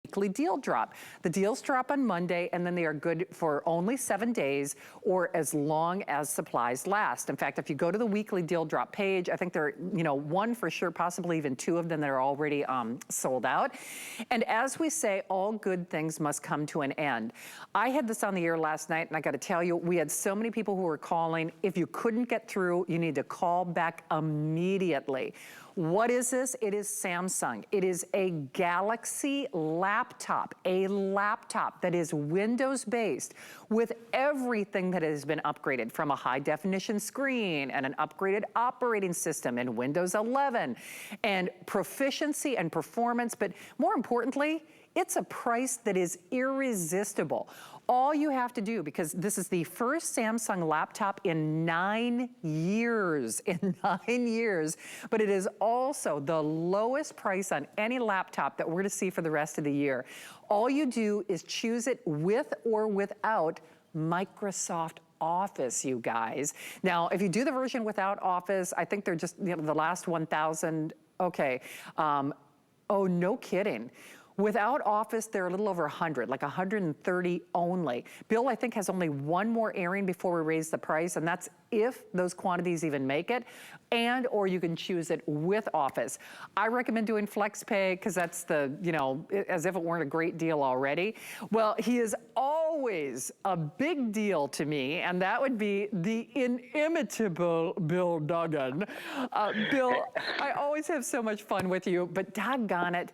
weekly deal drop. The deals drop on Monday, and then they are good for only 7 days or as long as supplies last. In fact, if you go to the weekly deal drop page, I think there are, one for sure, possibly even 2 of them that are already sold out. And as we say, all good things must come to an end. I had this on the air last night, and I got to tell you, we had so many people who were calling. If you couldn't get through, you need to call back immediately. What is this? It is Samsung. It is a Galaxy laptop, a laptop that is Windows-based with everything that has been upgraded, from a high-definition screen and an upgraded operating system in Windows 11 and proficiency and performance, but more importantly, it's a price that is irresistible. All you have to do, because this is the first Samsung laptop in 9 years, but it is also the lowest price on any laptop that we're gonna see for the rest of the year. All you do is choose it with or without Microsoft Office, you guys. Now, if you do the version without Office, I think they're just, the last 1,000, okay. Oh, no kidding. Without Office, they're a little over 100, like 130 only. Bill, I think, has only one more airing before we raise the price, and that's if those quantities even make it, or you can choose it with Office. I recommend doing FlexPay because that's the, as if it weren't a great deal already. Well, he is always a big deal to me, and that would be the inimitable Bill Duggan. Bill, I always have so much fun with you, but doggone it.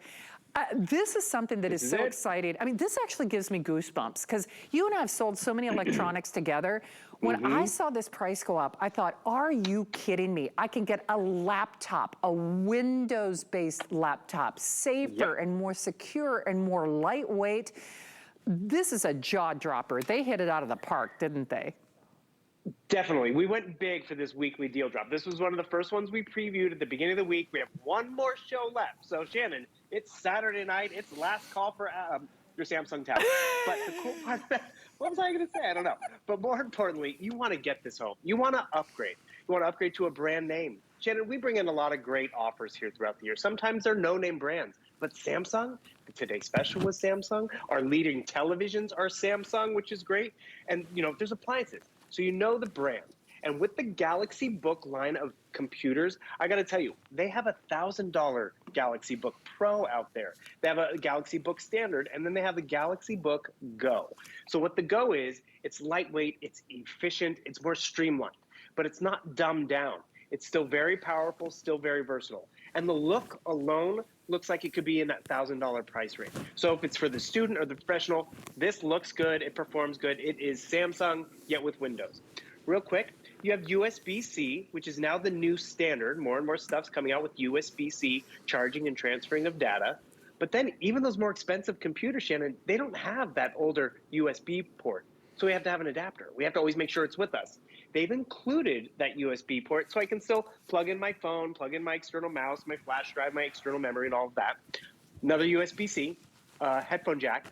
This is something that is so exciting. I mean, this actually gives me goosebumps because you and I have sold so many electronics together. When I saw this price go up, I thought, are you kidding me? I can get a laptop, a Windows-based laptop, safer and more secure and more lightweight. This is a jaw dropper. They hit it out of the park, didn't they? Definitely. We went big for this weekly deal drop. This was one of the first ones we previewed at the beginning of the week. We have one more show left. So, Shannon, it's Saturday night. It's last call for your Samsung tablet. But the cool part, what was I going to say? I don't know. But more importantly, you want to get this home. You want to upgrade. You want to upgrade to a brand name. Shannon, we bring in a lot of great offers here throughout the year. Sometimes they're no-name brands. But Samsung, today's special was Samsung. Our leading televisions are Samsung, which is great. And, there's appliances. So you know the brand. And with the Galaxy Book line of computers, I got to tell you, they have a $1,000 Galaxy Book Pro out there. They have a Galaxy Book Standard, and then they have the Galaxy Book Go. So what the Go is, it's lightweight, it's efficient, it's more streamlined, but it's not dumbed down. It's still very powerful, still very versatile. And the look alone looks like it could be in that $1,000 price range. So if it's for the student or the professional, this looks good, it performs good. It is Samsung, yet with Windows. Real quick, you have USB-C, which is now the new standard. More and more stuff's coming out with USB-C charging and transferring of data. But then even those more expensive computers, Shannon, they don't have that older USB port. So we have to have an adapter. We have to always make sure it's with us. They've included that USB port so I can still plug in my phone, plug in my external mouse, my flash drive, my external memory, and all of that. Another USB-C, headphone jack,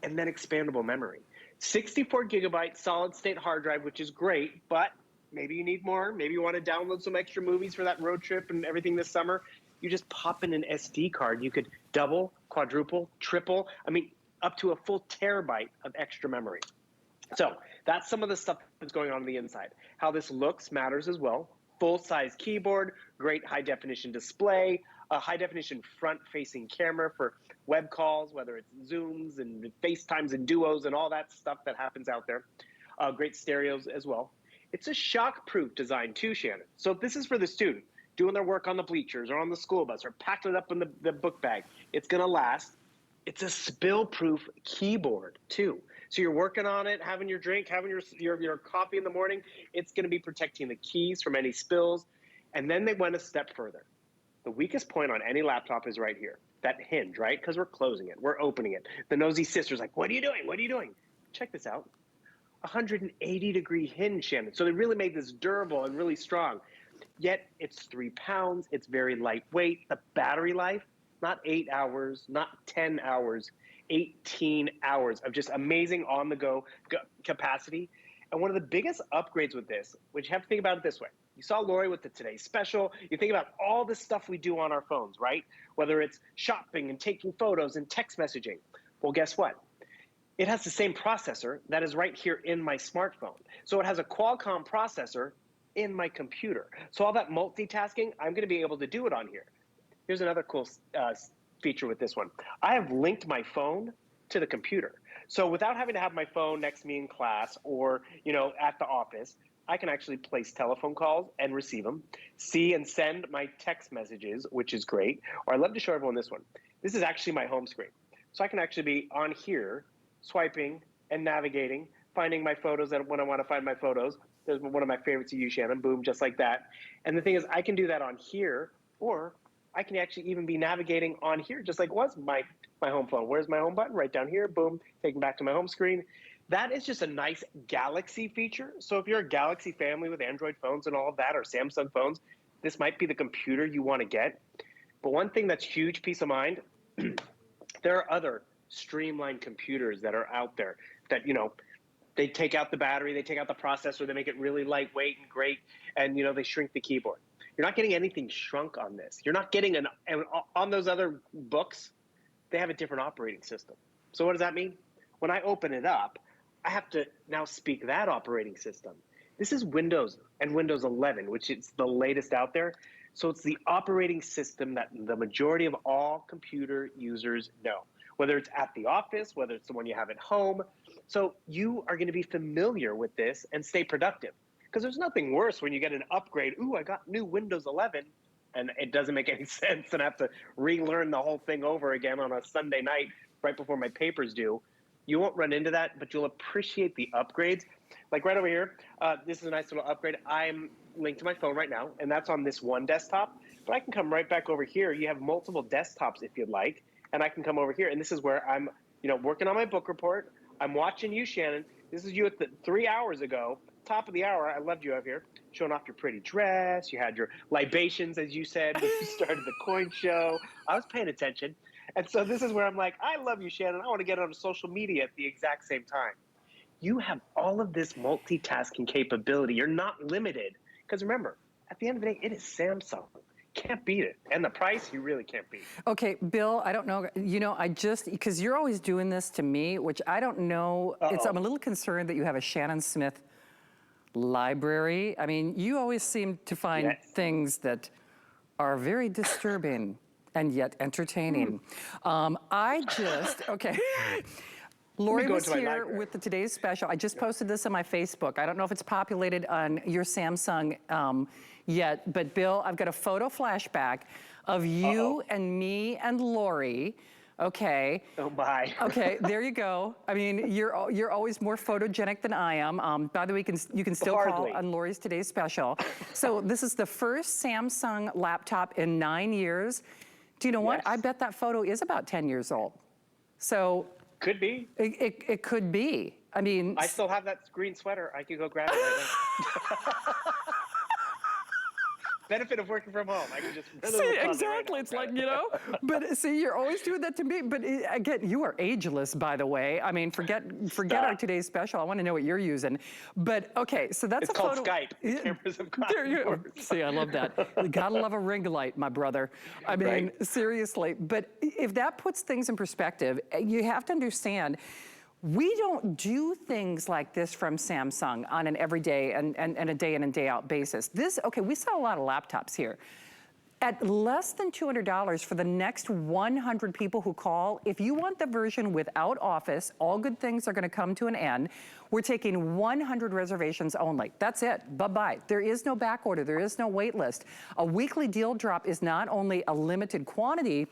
and then expandable memory. 64 gigabyte solid state hard drive, which is great, but maybe you need more. Maybe you want to download some extra movies for that road trip and everything this summer. You just pop in an SD card. You could double, quadruple, triple, up to a full terabyte of extra memory. So that's some of the stuff that's going on the inside. How this looks matters as well. Full-size keyboard, great high-definition display, a high-definition front-facing camera for web calls, whether it's Zooms and FaceTimes and Duos and all that stuff that happens out there. Great stereos as well. It's a shockproof design too, Shannon. So if this is for the student doing their work on the bleachers or on the school bus or packed it up in the book bag, it's going to last. It's a spill-proof keyboard too. So you're working on it, having your drink, having your coffee in the morning. It's going to be protecting the keys from any spills. And then they went a step further. The weakest point on any laptop is right here. That hinge, right? Because we're closing it. We're opening it. The nosy sister's like, what are you doing? What are you doing? Check this out. 180-degree hinge, Shannon. So they really made this durable and really strong. Yet it's 3 pounds. It's very lightweight. The battery life, not 8 hours, not 10 hours, 18 hours of just amazing on-the-go capacity. And one of the biggest upgrades with this, which you have to think about it this way, You saw Lori with the Today Special. You think about all the stuff we do on our phones, right? Whether it's shopping and taking photos and text messaging. Well, guess what? It has the same processor that is right here in my smartphone. So it has a Qualcomm processor in my computer. So all that multitasking, I'm going to be able to do it on here. Here's another cool feature with this one. I have linked my phone to the computer. So without having to have my phone next to me in class or, at the office, I can actually place telephone calls and receive them, see and send my text messages, which is great. Or I'd love to show everyone this one. This is actually my home screen. So I can actually be on here, swiping and navigating, finding my photos when I want to find my photos. There's one of my favorites of you, Shannon, boom, just like that. And the thing is, I can do that on here, or I can actually even be navigating on here, just like was my home phone. Where's my home button? Right down here, boom, taking back to my home screen. That is just a nice Galaxy feature. So if you're a Galaxy family with Android phones and all of that, or Samsung phones, this might be the computer you want to get. But one thing that's huge peace of mind, there are other streamlined computers that are out there that, they take out the battery, they take out the processor, they make it really lightweight and great, and, they shrink the keyboard. You're not getting anything shrunk on this. You're not getting on those other books, they have a different operating system. So what does that mean? When I open it up, I have to now speak that operating system. This is Windows and Windows 11, which is the latest out there. So it's the operating system that the majority of all computer users know, whether it's at the office, whether it's the one you have at home. So you are going to be familiar with this and stay productive, because there's nothing worse when you get an upgrade. Ooh, I got new Windows 11, and it doesn't make any sense, and I have to relearn the whole thing over again on a Sunday night right before my papers due. You won't run into that, but you'll appreciate the upgrades. Like right over here, this is a nice little upgrade. I'm linked to my phone right now, and that's on this one desktop. But I can come right back over here. You have multiple desktops if you'd like, and I can come over here, and this is where I'm, working on my book report. I'm watching you, Shannon. This is you at 3 hours ago, top of the hour. I loved you up here, showing off your pretty dress. You had your libations, as you said, when you started the coin show. I was paying attention. And so this is where I'm like, I love you, Shannon. I want to get on social media at the exact same time. You have all of this multitasking capability. You're not limited. Because remember, at the end of the day, it is Samsung. Can't beat it. And the price, you really can't beat. Okay, Bill, I don't know, because you're always doing this to me, which I don't know. I'm a little concerned that you have a Shannon Smith library. I mean, you always seem to find things that are very disturbing and yet entertaining. Lori was here with the Today's Special. I just posted this on my Facebook. I don't know if it's populated on your Samsung yet, but Bill, I've got a photo flashback of you and me and Lori. Okay. Oh my. Okay, there you go. I mean, you're always more photogenic than I am. By the way, you can still call on Lori's Today's Special. So this is the first Samsung laptop in 9 years. Do you know what? I bet that photo is about 10 years old. So could be. It could be. I mean, I still have that green sweater. I could go grab it right now. Benefit of working from home. I can just exactly. Right, it's like, but see, you're always doing that to me. But again, you are ageless, by the way. I mean, forget our Today's Special. I want to know what you're using. But okay, so that's it's a photo. It's called Skype. The cameras have gotten there you go. See, I love that. You gotta love a ring light, my brother. I mean, seriously. But if that puts things in perspective, you have to understand, we don't do things like this from Samsung on an everyday and a day in and day out basis. We sell a lot of laptops here. At less than $200 for the next 100 people who call, if you want the version without Office, all good things are gonna come to an end. We're taking 100 reservations only. That's it, bye-bye. There is no back order, there is no wait list. A weekly deal drop is not only a limited quantity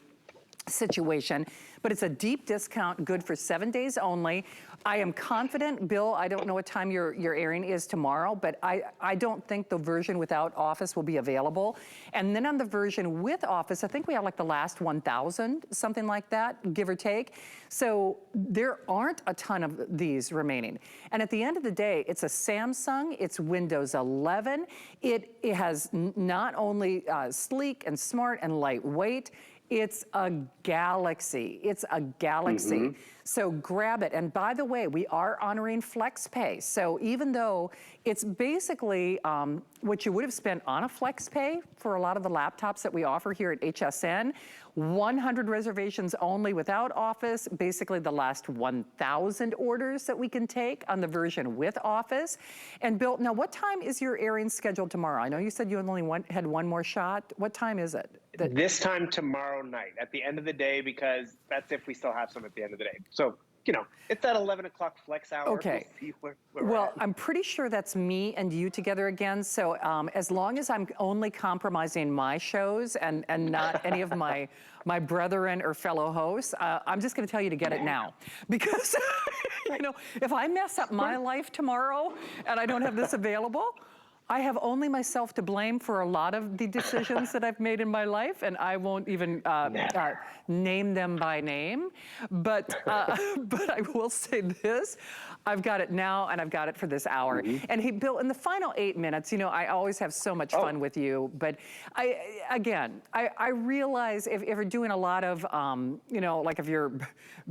situation, but it's a deep discount, good for 7 days only. I am confident, Bill, I don't know what time your airing is tomorrow, but I don't think the version without Office will be available. And then on the version with Office, I think we have like the last 1,000, something like that, give or take. So there aren't a ton of these remaining. And at the end of the day, it's a Samsung, it's Windows 11. It has not only sleek and smart and lightweight, It's a galaxy. It's a galaxy. So grab it. And by the way, we are honoring FlexPay. So even though it's basically what you would have spent on a FlexPay for a lot of the laptops that we offer here at HSN, 100 reservations only without Office, basically the last 1,000 orders that we can take on the version with Office. And Bill, now what time is your airing scheduled tomorrow? I know you said you only had one more shot. What time is it? This time tomorrow night at the end of the day, because that's if we still have some at the end of the day. So, you know, it's that 11 o'clock flex hour. Okay. We'll see where we're Well, at. I'm pretty sure that's me and you together again. So as long as I'm only compromising my shows and not any of my brethren or fellow hosts, I'm just going to tell you to get it now. Because, you know, if I mess up my life tomorrow and I don't have this available, I have only myself to blame for a lot of the decisions that I've made in my life, and I won't even name them by name. But I will say this, I've got it now, and I've got it for this hour. And hey, Bill, in the final 8 minutes, you know, I always have so much fun with you, but I realize if you're doing a lot of, you know, like if you're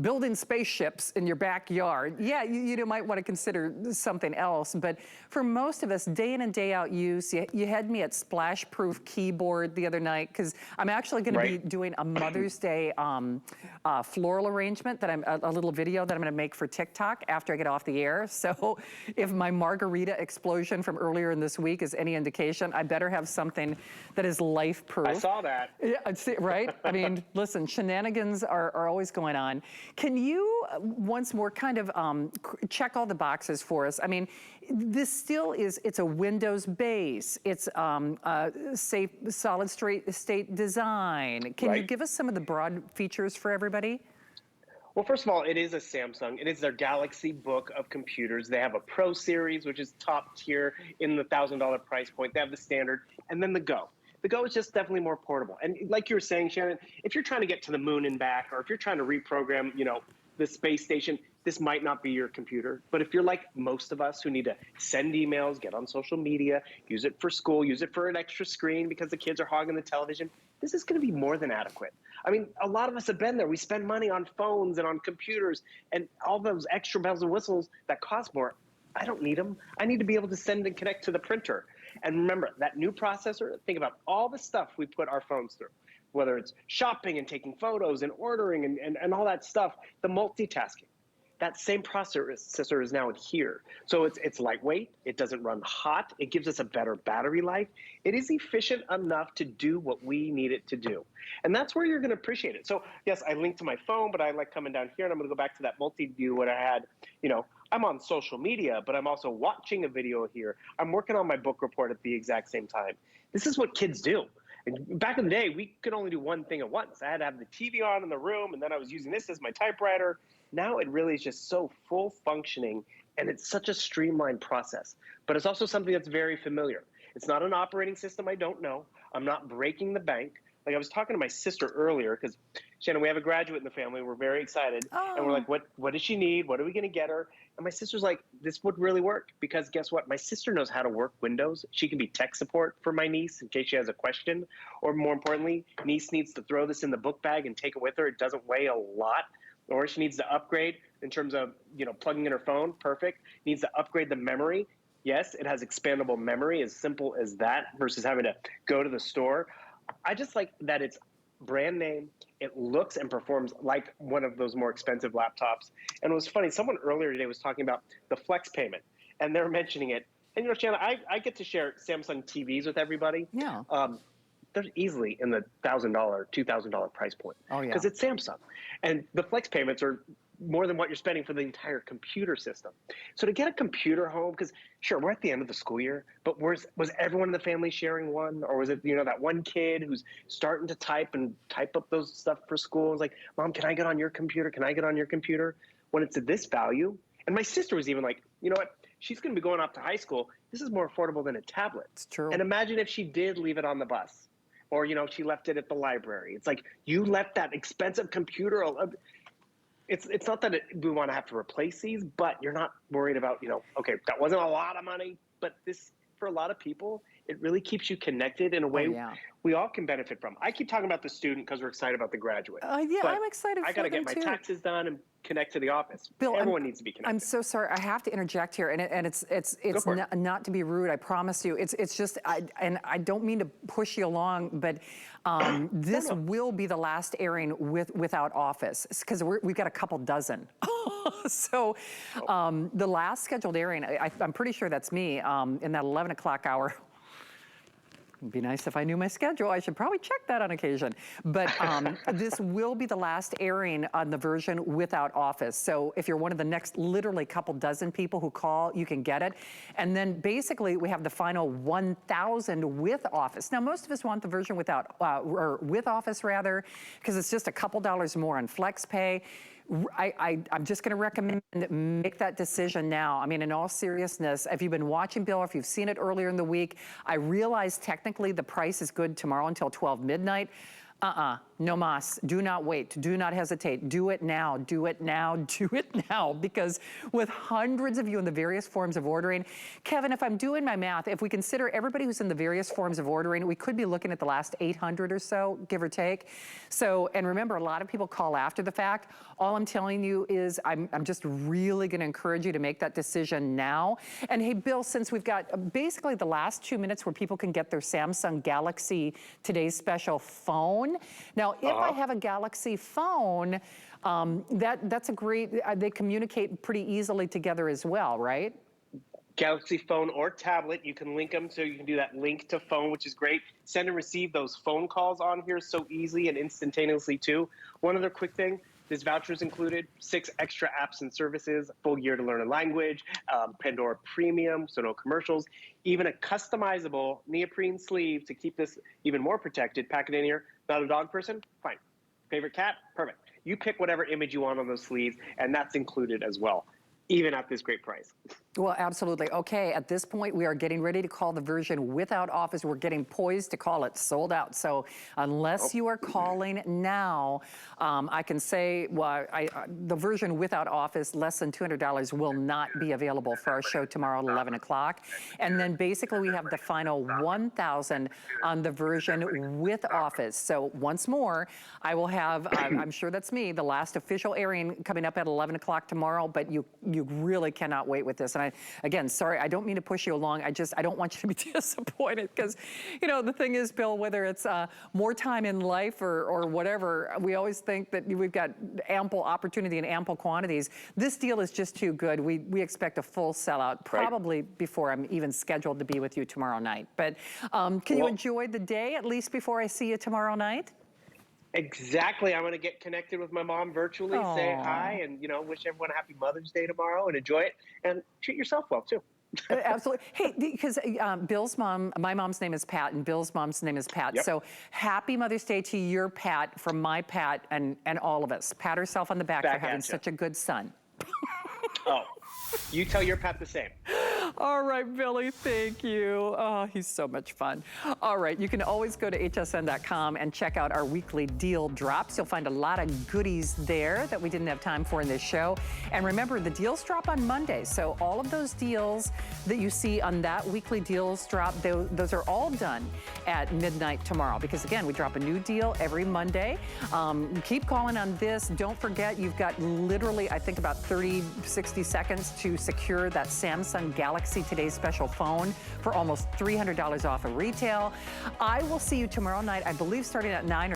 building spaceships in your backyard, yeah, you might want to consider something else. But for most of us, day in and day out use, you had me at splash-proof keyboard the other night, because I'm actually going to be doing a Mother's Day floral arrangement that a little video that I'm going to make for TikTok after I get off the air. So if my margarita explosion from earlier in this week is any indication, I better have something that is life-proof. I saw that. Yeah, right? I mean, listen, shenanigans are always going on. Can you once more kind of check all the boxes for us? I mean, this still is, it's a Windows base. It's a safe, solid state design. Can you give us some of the broad features for everybody? Well, first of all, it is a Samsung. It is their Galaxy book of computers. They have a Pro series, which is top tier in the $1,000 price point. They have the standard, and then the Go. The Go is just definitely more portable. And like you were saying, Shannon, if you're trying to get to the moon and back, or if you're trying to reprogram, you know, the space station, this might not be your computer. But if you're like most of us who need to send emails, get on social media, use it for school, use it for an extra screen because the kids are hogging the television, this is going to be more than adequate. I mean, a lot of us have been there. We spend money on phones and on computers and all those extra bells and whistles that cost more. I don't need them. I need to be able to send and connect to the printer. And remember, that new processor, think about all the stuff we put our phones through, whether it's shopping and taking photos and ordering and all that stuff, the multitasking. That same processor is now here. So it's lightweight, it doesn't run hot, it gives us a better battery life. It is efficient enough to do what we need it to do. And that's where you're gonna appreciate it. So yes, I linked to my phone, but I like coming down here and I'm gonna go back to that multi-view what I had, you know, I'm on social media, but I'm also watching a video here. I'm working on my book report at the exact same time. This is what kids do. And back in the day, we could only do one thing at once. I had to have the TV on in the room, and then I was using this as my typewriter. Now it really is just so full functioning, and it's such a streamlined process. But it's also something that's very familiar. It's not an operating system I don't know. I'm not breaking the bank. Like I was talking to my sister earlier, because Shannon, we have a graduate in the family. We're very excited. And we're like, what does she need? What are we going to get her? And my sister's like, this would really work, because guess what? My sister knows how to work Windows. She can be tech support for my niece in case she has a question. Or more importantly, niece needs to throw this in the book bag and take it with her. It doesn't weigh a lot. Or she needs to upgrade in terms of, you know, plugging in her phone. Perfect. Needs to upgrade the memory. Yes, it has expandable memory, as simple as that, versus having to go to the store. I just like that it's brand name. It looks and performs like one of those more expensive laptops. And it was funny, someone earlier today was talking about the flex payment, and they're mentioning it. And you know, Shannon, I get to share Samsung TVs with everybody. Yeah. They're easily in the $1,000, $2,000 price point. Oh, yeah. Because it's Samsung. And the flex payments are more than what you're spending for the entire computer system. So to get a computer home, because sure, we're at the end of the school year, but was everyone in the family sharing one? Or was it, you know, that one kid who's starting to type up those stuff for school? It's like, Mom, can I get on your computer? Can I get on your computer? When it's at this value. And my sister was even like, you know what? She's going to be going off to high school. This is more affordable than a tablet. It's true. And imagine if she did leave it on the bus, or, you know, she left it at the library. It's like, you left that expensive computer. It's not that we want to have to replace these, but you're not worried about, you know, okay, that wasn't a lot of money, but this, for a lot of people, it really keeps you connected in a way yeah. we all can benefit from. I keep talking about the student because we're excited about the graduate. Yeah, But I'm excited I for got to them get my too. taxes done and connect to the office. Bill, Everyone needs to be I'm connected. so sorry. I have to interject here, and Go it's for it. not to be rude. I promise you. It's just and I don't mean to push you along, but this No. will be the last airing without office because we've got a couple dozen. So the last scheduled airing, I'm pretty sure that's me in that 11 o'clock hour. It'd be nice if I knew my schedule. I should probably check that on occasion. But this will be the last airing on the version without office. So if you're one of the next literally couple dozen people who call, you can get it. And then basically we have the final 1,000 with office. Now most of us want the version without, or with office rather, because it's just a couple dollars more on flex pay. I'm just going to recommend make that decision now. I mean, in all seriousness, if you've been watching Bill, if you've seen it earlier in the week, I realize technically the price is good tomorrow until 12 midnight. No mas, do not wait, do not hesitate, do it now, do it now, do it now, because with hundreds of you in the various forms of ordering, Kevin, if I'm doing my math, if we consider everybody who's in the various forms of ordering, we could be looking at the last 800 or so, give or take. So, and remember, a lot of people call after the fact. All I'm telling you is I'm just really gonna encourage you to make that decision now. And hey, Bill, since we've got basically the last 2 minutes where people can get their Samsung Galaxy Today's Special phone. Now, if I have a Galaxy phone, that's a great, they communicate pretty easily together as well, right? Galaxy phone or tablet, you can link them, so you can do that link to phone, which is great. Send and receive those phone calls on here so easily and instantaneously too. One other quick thing, this voucher is included, 6 extra apps and services, full year to learn a language, Pandora Premium, so no commercials, even a customizable neoprene sleeve to keep this even more protected. Pack it in here. Not a dog person? Fine. Favorite cat? Perfect. You pick whatever image you want on those sleeves, and that's included as well, even at this great price. Well, absolutely. Okay, at this point, we are getting ready to call the version without office. We're getting poised to call it sold out. So unless you are calling now, I can say, well, the version without office, less than $200, will not be available for our show tomorrow at 11 o'clock. And then basically we have the final 1,000 on the version with office. So once more, I will have, I'm sure that's me, the last official airing coming up at 11 o'clock tomorrow, but you really cannot wait with this. And again, sorry, I don't mean to push you along. I don't want you to be disappointed because, you know, the thing is, Bill, whether it's more time in life or whatever, we always think that we've got ample opportunity and ample quantities. This deal is just too good. We expect a full sellout probably before I'm even scheduled to be with you tomorrow night. But can you enjoy the day at least before I see you tomorrow night? Exactly. I'm going to get connected with my mom virtually, say hi, and, you know, wish everyone a happy Mother's Day tomorrow and enjoy it. And treat yourself well, too. Absolutely. Hey, because Bill's mom, my mom's name is Pat, and Bill's mom's name is Pat. Yep. So happy Mother's Day to your Pat from my Pat and all of us. Pat herself on the back for having such a good son. Oh, you tell your Pat the same. All right, Billy, thank you. Oh, he's so much fun. All right, you can always go to hsn.com and check out our weekly deal drops. You'll find a lot of goodies there that we didn't have time for in this show. And remember, the deals drop on Monday. So all of those deals that you see on that weekly deals drop, those are all done at midnight tomorrow. Because again, we drop a new deal every Monday. Keep calling on this. Don't forget, you've got literally, I think, about 30, 60 seconds to secure that Samsung Galaxy Today's Special phone for almost $300 off of retail. I will see you tomorrow night, I believe starting at 9 or